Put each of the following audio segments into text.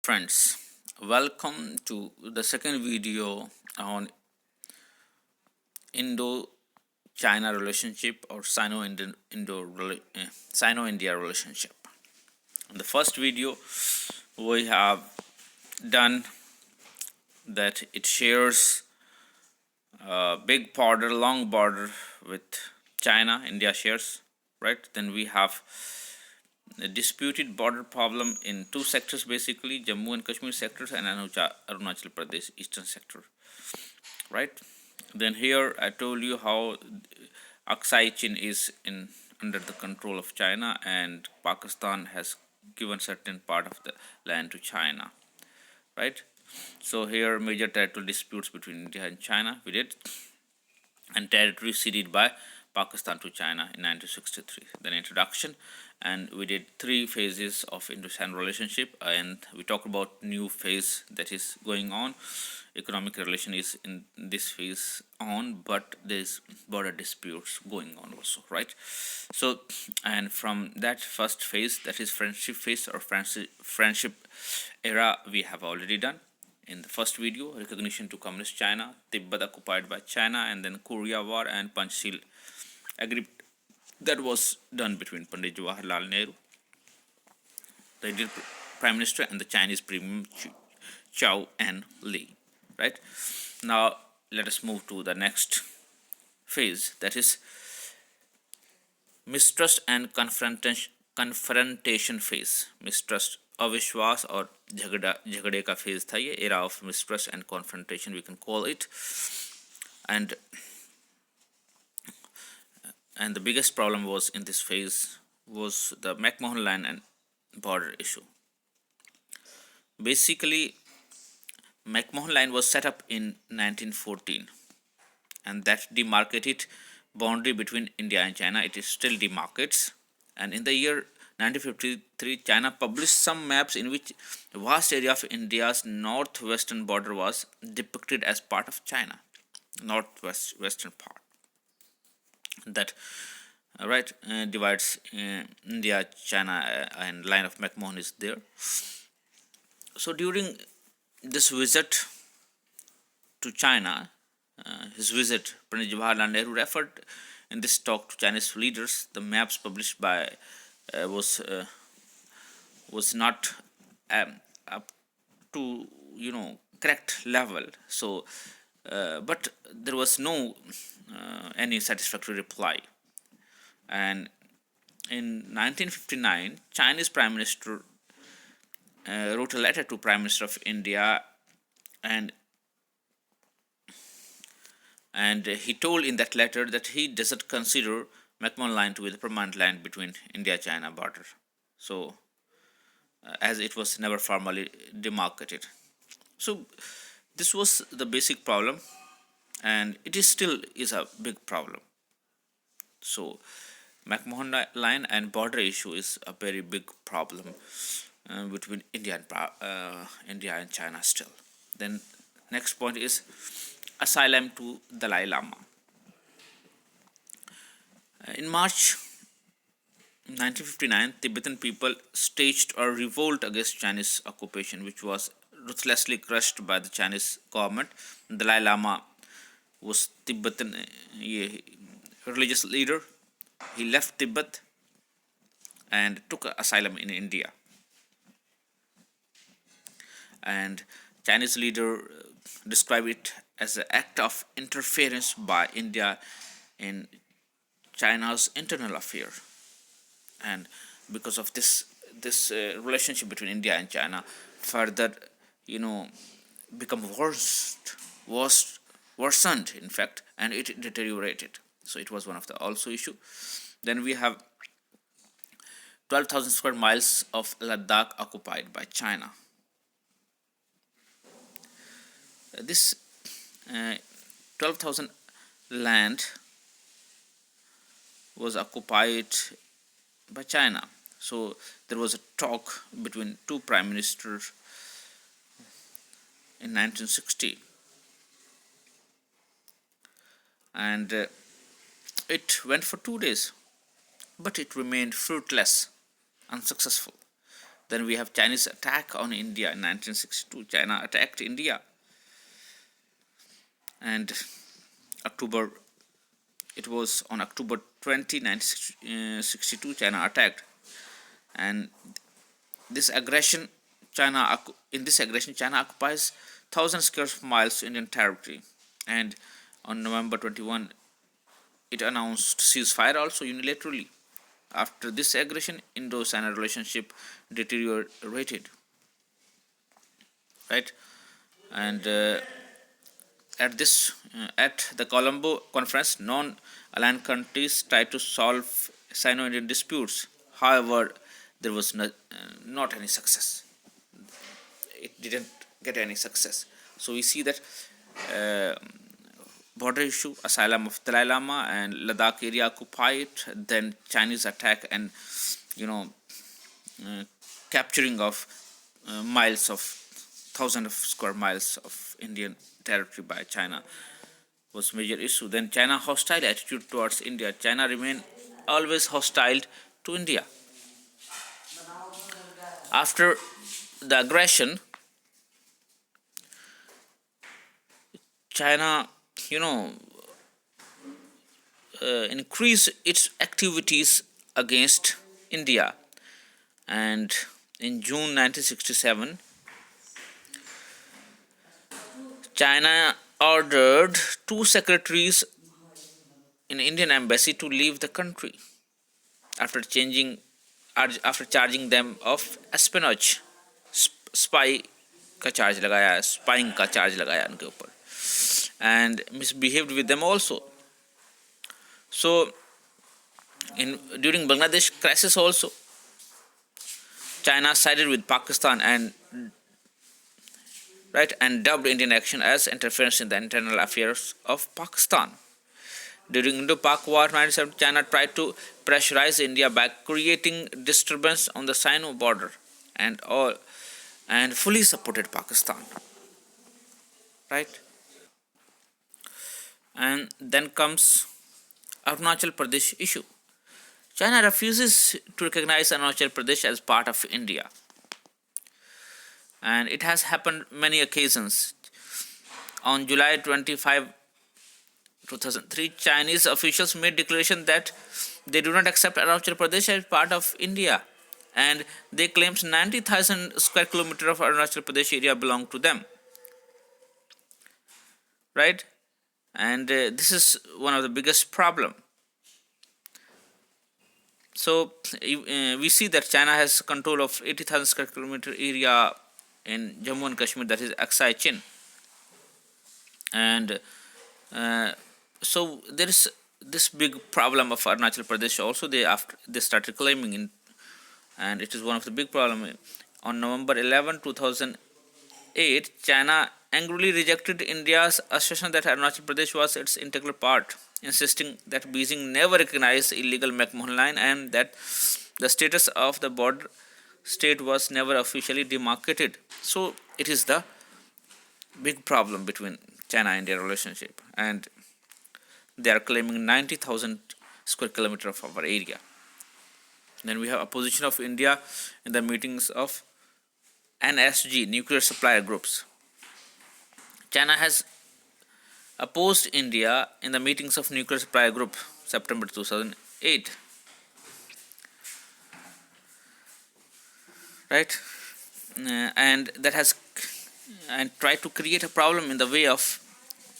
Friends, welcome to the second video on Indo-China relationship or Sino-India relationship. In the first video, we have done that it shares a big border, long border with China. India shares, right? Then we have a disputed border problem in two sectors basically, Jammu and Kashmir sectors and Arunachal Pradesh eastern sector, right? Then here I told you how Aksai Chin is under the control of China and Pakistan has given certain part of the land to China, right? So here major territorial disputes between India and China we did, and territory ceded by Pakistan to China in 1963. Then introduction, and we did three phases of Indo-China relationship, and we talked about new phase that is going on. Economic relation is in this phase on, but there's border disputes going on also, right? So, and from that first phase, that is friendship phase or friendship era, we have already done. In the first video, recognition to Communist China, Tibet occupied by China, and then Korea War and Panchsheel agreement that was done between Pandit Jawaharlal Nehru, the Indian Prime Minister, and the Chinese Premier Chow and Lee. Right now, let us move to the next phase, that is mistrust and confrontation phase. Mistrust, अविश्वास और झगड़े का phase था ये, era of mistrust and confrontation we can call it, and the biggest problem was in this phase was the McMahon line and border issue. Basically, McMahon line was set up in 1914, and that demarcated boundary between India and China. It is still demarcates, and in the year 1953, China published some maps in which a vast area of India's northwestern border was depicted as part of China, northwestern part. That divides India, China, and line of McMahon is there. So during this visit to China, his visit, Pandit Jawaharlal Nehru referred in this talk to Chinese leaders. The maps published by was not up to correct level. So, but there was no any satisfactory reply. And in 1959, Chinese Prime Minister wrote a letter to Prime Minister of India, and he told in that letter that he doesn't consider McMahon line to be the permanent line between India-China border. So, as it was never formally demarcated. So, this was the basic problem, and it is still is a big problem. So, McMahon line and border issue is a very big problem between India and China still. Then next point is asylum to Dalai Lama. In March 1959, Tibetan people staged a revolt against Chinese occupation, which was ruthlessly crushed by the Chinese government. Dalai Lama was Tibetan religious leader. He left Tibet and took asylum in India. And Chinese leader described it as an act of interference by India in China's internal affair. And because of this relationship between India and China further become worsened in fact, and it deteriorated. So it was one of the also issue. Then we have 12,000 square miles of Ladakh occupied by China. This 12,000 land was occupied by China. So there was a talk between two prime ministers in 1960, and it went for 2 days, but it remained fruitless, unsuccessful. Then we have Chinese attack on India in 1962. China attacked India, and it was on October 20, 1962, China attacked. And this aggression, in this aggression, China occupies 1,000 square miles Indian territory. And on November 21, it announced ceasefire also unilaterally. After this aggression, Indo-China relationship deteriorated, right? And at the Colombo conference, non-aligned countries tried to solve Sino-Indian disputes. However, there was not any success. It didn't get any success. So we see that border issue, asylum of Dalai Lama, and Ladakh area occupied, then Chinese attack, and capturing of miles of thousands of square miles of Indian territory by China was major issue. Then China hostile attitude towards India. China remained always hostile to India. After the aggression, China increased its activities against India, and in June 1967, China ordered 2 secretaries in Indian embassy to leave the country after charging them of espionage, spying का charge लगाया उनके ऊपर, and misbehaved with them also. So during Bangladesh crisis also, China sided with Pakistan and dubbed Indian action as interference in the internal affairs of Pakistan. During Indo-Pak War 1997, China tried to pressurize India by creating disturbance on the Sino border and fully supported Pakistan. Right? And then comes Arunachal Pradesh issue. China refuses to recognize Arunachal Pradesh as part of India, and it has happened many occasions. On July 25, 2003, Chinese officials made declaration that they do not accept Arunachal Pradesh as part of India, and they claimed 90,000 square kilometers of Arunachal Pradesh area belong to them. Right? And this is one of the biggest problem. So we see that China has control of 80,000 square kilometer area in Jammu and Kashmir, that is Aksai Chin. And so there is this big problem of Arunachal Pradesh also. They started claiming and it is one of the big problems. On November 11, 2008, China angrily rejected India's assertion that Arunachal Pradesh was its integral part, insisting that Beijing never recognized illegal McMahon Line and that the status of the border state was never officially demarcated. So it is the big problem between China and India relationship, and they are claiming 90,000 square kilometers of our area. Then we have opposition of India in the meetings of NSG, nuclear supplier groups. China has opposed India in the meetings of nuclear supplier group, September 2008. Right? And that has tried to create a problem in the way of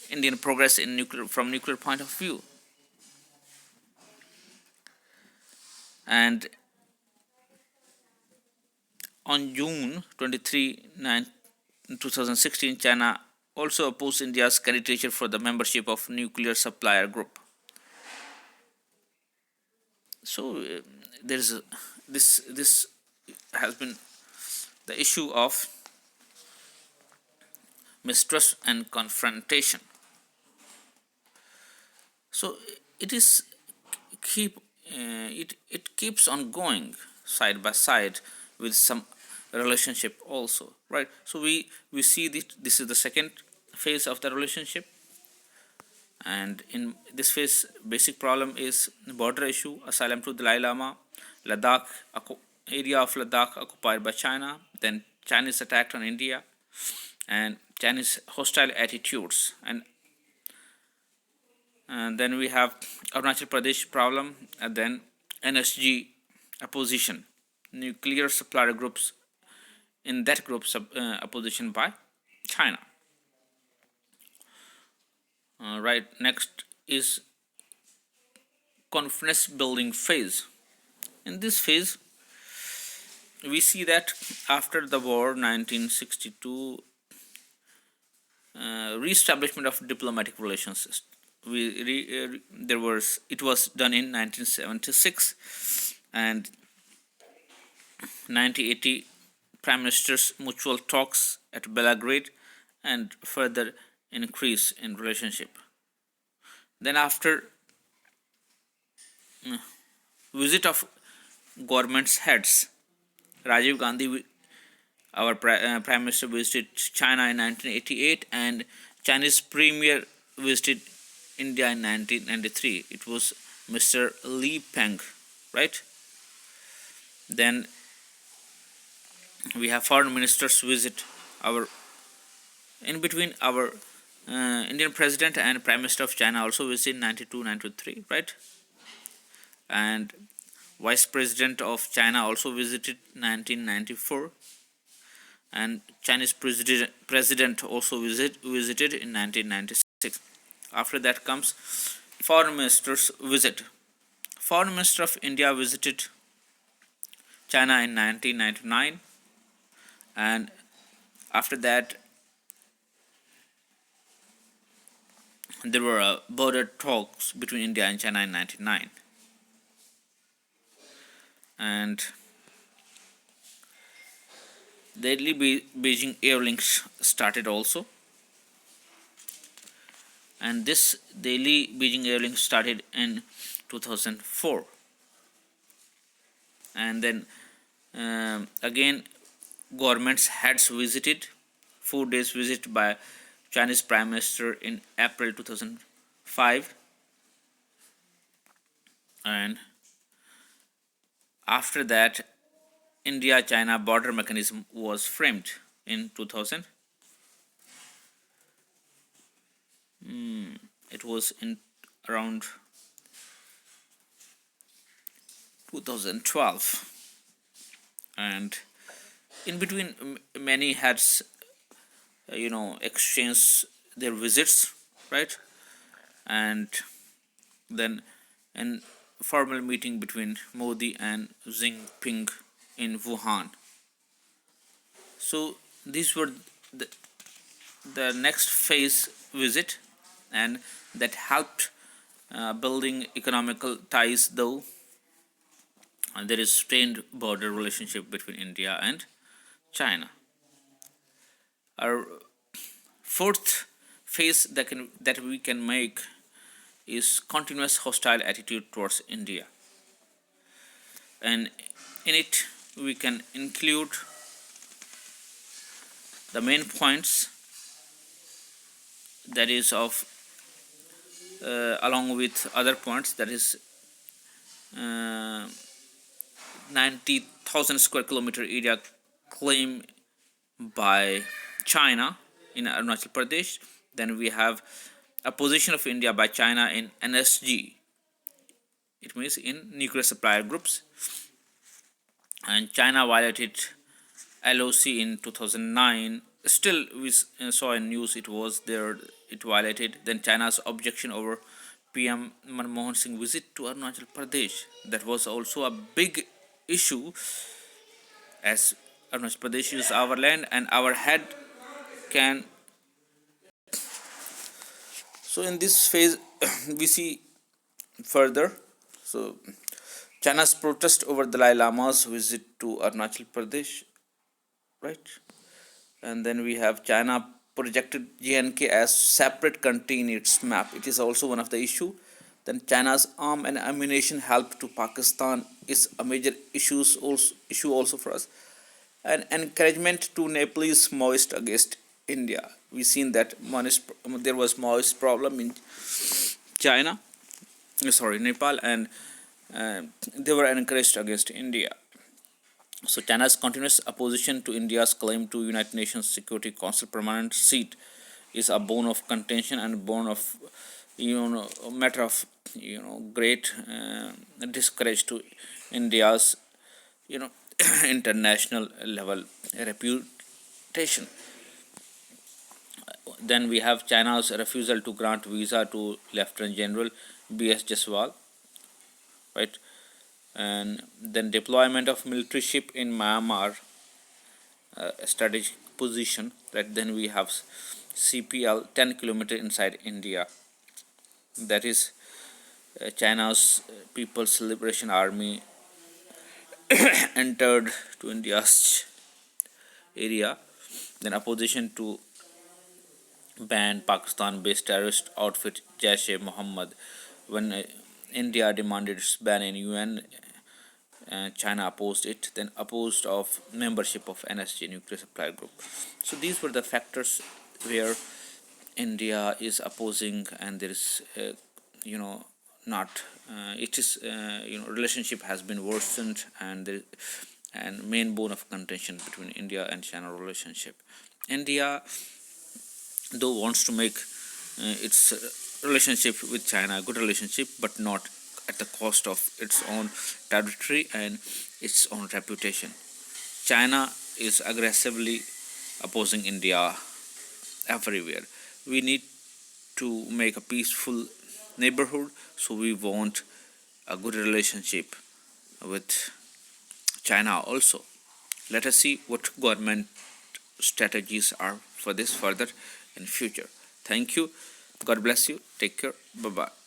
Indian progress in from nuclear point of view. And on June 23, 2016, China also opposed India's candidature for the membership of nuclear supplier group. So there is this has been the issue of mistrust and confrontation. So it keeps on going side by side with some relationship also, right? So we see this is the second phase of the relationship, and in this phase, basic problem is border issue, asylum to Dalai Lama, Ladakh area of Ladakh occupied by China, then Chinese attack on India, and Chinese hostile attitudes, and then we have Arunachal Pradesh problem, and then NSG opposition, nuclear supplier groups, in that group opposition by China. Right, next is confidence building phase. In this phase, we see that after the war 1962, re-establishment of diplomatic relations. It was done in 1976, and 1980 prime ministers mutual talks at Belgrade, and further increase in relationship. Then after visit of government's heads, Rajiv Gandhi, our prime minister, visited China in 1988, and Chinese premier visited India in 1993. It was Mr. Li Peng, right? Then we have foreign ministers visit our, in between our Indian president and prime minister of China also visited 92, 93, right? And vice president of China also visited 1994, and Chinese president also visited in 1996. After that comes foreign ministers visit. Foreign minister of India visited China in 1999, and after that there were border talks between India and China in 1999, and Delhi-Beijing air links started also, and this Delhi-Beijing air link started in 2004, and then again government's heads visited, 4 days visit by Chinese prime minister in April 2005, and after that India-China border mechanism was framed in 2000. It was in around 2012, and in between many heads exchanged their visits, right? And then an formal meeting between Modi and Xi Jinping in Wuhan. So these were the next phase visit, and that helped building economical ties, though there is strained border relationship between India and China. Our fourth phase that we can make is continuous hostile attitude towards India, and in it we can include the main points, that is of along with other points, that is 90,000 square kilometer area claim by China in Arunachal Pradesh. Then we have opposition of India by China in NSG, it means in nuclear supplier groups, and China violated LOC in 2009. Still we saw in news it was there, it violated. Then China's objection over PM Manmohan Singh visit to Arunachal Pradesh, that was also a big issue, as Arunachal Pradesh is our land and our head can. So in this phase we see further, so China's protest over Dalai Lama's visit to Arunachal Pradesh, right? And then we have China projected JNK as separate country in its map. It is also one of the issue. Then China's arm and ammunition help to Pakistan is a major issue also for us. And encouragement to Nepalese Maoist against India. We seen that there was Maoist problem in Nepal, and they were encouraged against India. So China's continuous opposition to India's claim to United Nations Security Council permanent seat is a bone of contention and bone of a matter of great discourage to India's you know international level reputation. Then we have China's refusal to grant visa to Lieutenant General B.S. Jaswal, right? And then deployment of military ship in Myanmar, a strategic position, right? Then we have CPL 10 kilometer inside India, that is China's People's Liberation Army entered to India's area. Then opposition to ban Pakistan-based terrorist outfit Jaish-e-Mohammed. When India demanded its ban in UN, China opposed it. Then opposed of membership of NSG, nuclear supplier group. So these were the factors where India is opposing, and there is not it is relationship has been worsened, and main bone of contention between India and China relationship. India though wants to make its relationship with China a good relationship, but not at the cost of its own territory and its own reputation. China is aggressively opposing India everywhere. We need to make a peaceful neighborhood, so we want a good relationship with China also. Let us see what government strategies are for this further in future. Thank you. God bless you. Take care. Bye bye.